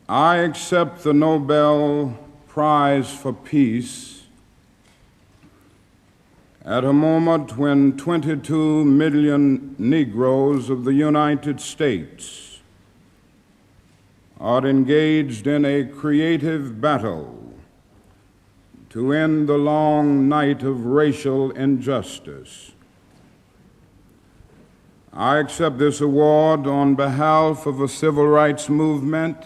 I accept the Nobel Prize for Peace at a moment when 22 million Negroes of the United States are engaged in a creative battle to end the long night of racial injustice. I accept this award on behalf of a civil rights movement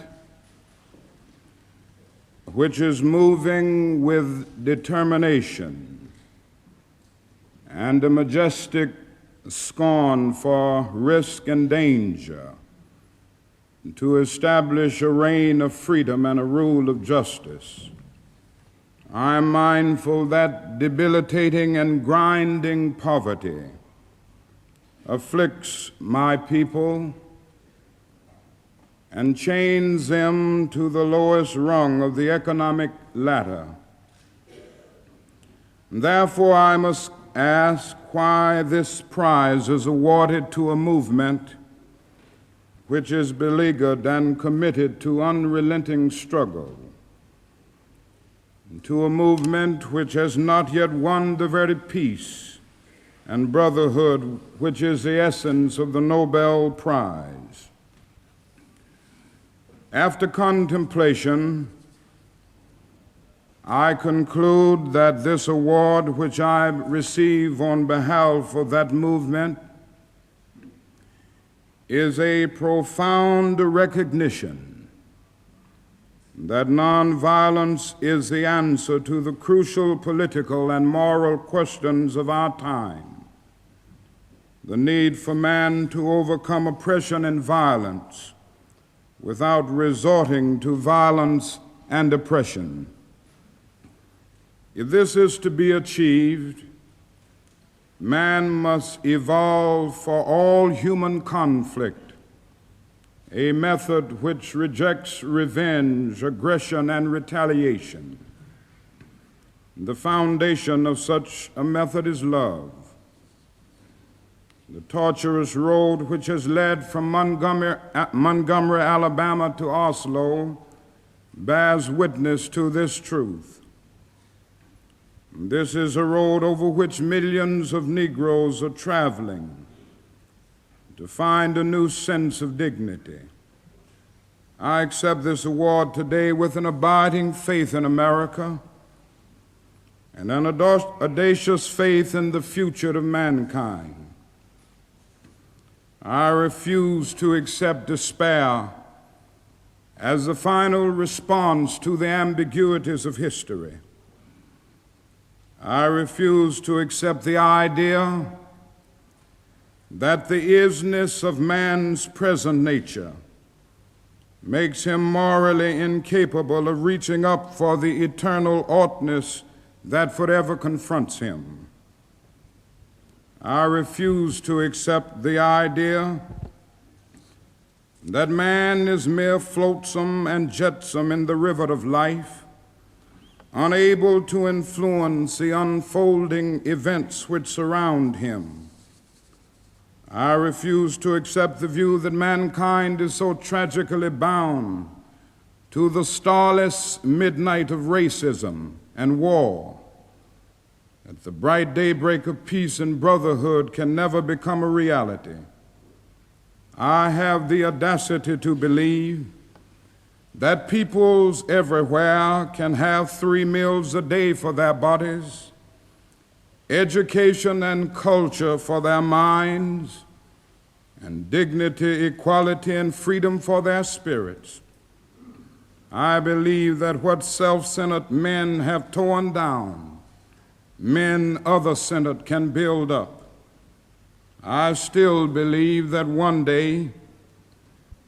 which is moving with determination and a majestic scorn for risk and danger to establish a reign of freedom and a rule of justice. I am mindful that debilitating and grinding poverty afflicts my people and chains them to the lowest rung of the economic ladder. Therefore, I must ask why this prize is awarded to a movement which is beleaguered and committed to unrelenting struggle, to a movement which has not yet won the very peace and brotherhood which is the essence of the Nobel Prize. After contemplation, I conclude that this award, which I receive on behalf of that movement, is a profound recognition that nonviolence is the answer to the crucial political and moral questions of our time. The need for man to overcome oppression and violence without resorting to violence and oppression. If this is to be achieved, man must evolve for all human conflict a method which rejects revenge, aggression, and retaliation. The foundation of such a method is love. The tortuous road which has led from Montgomery, Alabama to Oslo bears witness to this truth. This is a road over which millions of Negroes are traveling to find a new sense of dignity. I accept this award today with an abiding faith in America and an audacious faith in the future of mankind. I refuse to accept despair as the final response to the ambiguities of history. I refuse to accept the idea that the isness of man's present nature makes him morally incapable of reaching up for the eternal oughtness that forever confronts him. I refuse to accept the idea that man is mere flotsam and jetsam in the river of life, unable to influence the unfolding events which surround him. I refuse to accept the view that mankind is so tragically bound to the starless midnight of racism and war that the bright daybreak of peace and brotherhood can never become a reality. I have the audacity to believe that peoples everywhere can have 3 meals a day for their bodies, education and culture for their minds, and dignity, equality, and freedom for their spirits. I believe that what self-centered men have torn down, men other-centered can build up. I still believe that one day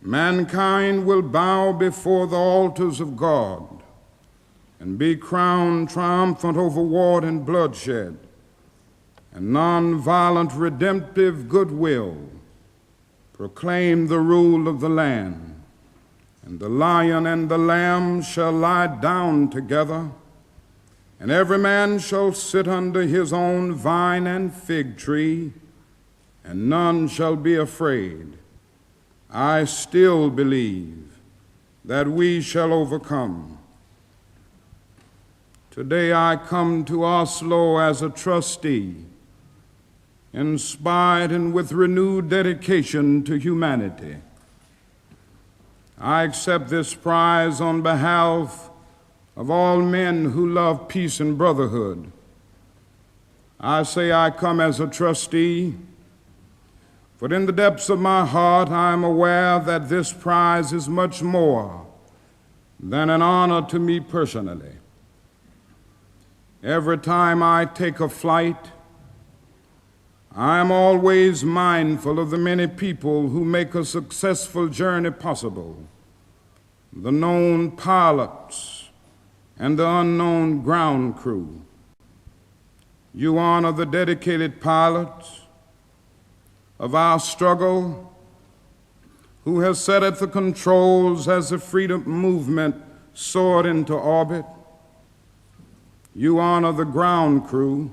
mankind will bow before the altars of God and be crowned triumphant over war and bloodshed and nonviolent redemptive goodwill, proclaim the rule of the land, and the lion and the lamb shall lie down together, and every man shall sit under his own vine and fig tree, and none shall be afraid. I still believe that we shall overcome. Today I come to Oslo as a trustee, inspired and with renewed dedication to humanity. I accept this prize on behalf of all men who love peace and brotherhood. I say I come as a trustee, but in the depths of my heart I am aware that this prize is much more than an honor to me personally. Every time I take a flight, I am always mindful of the many people who make a successful journey possible, the known pilots and the unknown ground crew. You honor the dedicated pilots of our struggle who has sat at the controls as the freedom movement soared into orbit. You honor the ground crew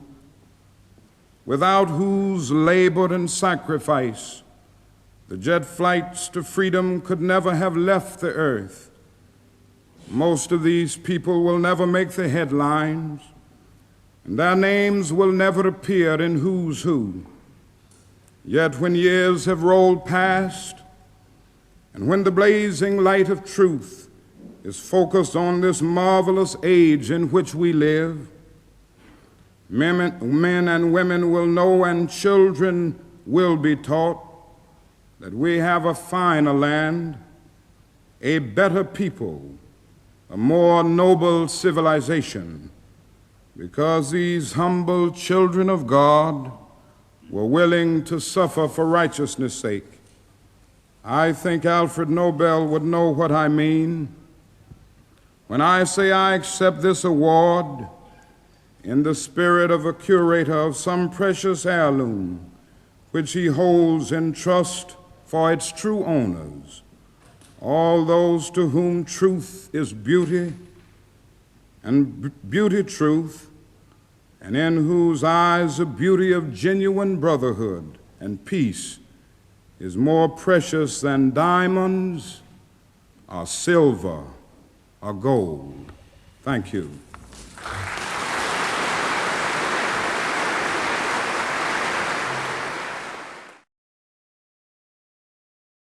without whose labor and sacrifice the jet flights to freedom could never have left the earth. Most of these people will never make the headlines, and their names will never appear in Who's Who. Yet when years have rolled past, and when the blazing light of truth is focused on this marvelous age in which we live, men and women will know and children will be taught that we have a finer land, a better people, a more noble civilization, because these humble children of God were willing to suffer for righteousness' sake. I think Alfred Nobel would know what I mean when I say I accept this award in the spirit of a curator of some precious heirloom which he holds in trust for its true owners, all those to whom truth is beauty, and beauty truth, and in whose eyes the beauty of genuine brotherhood and peace is more precious than diamonds or silver or gold. Thank you.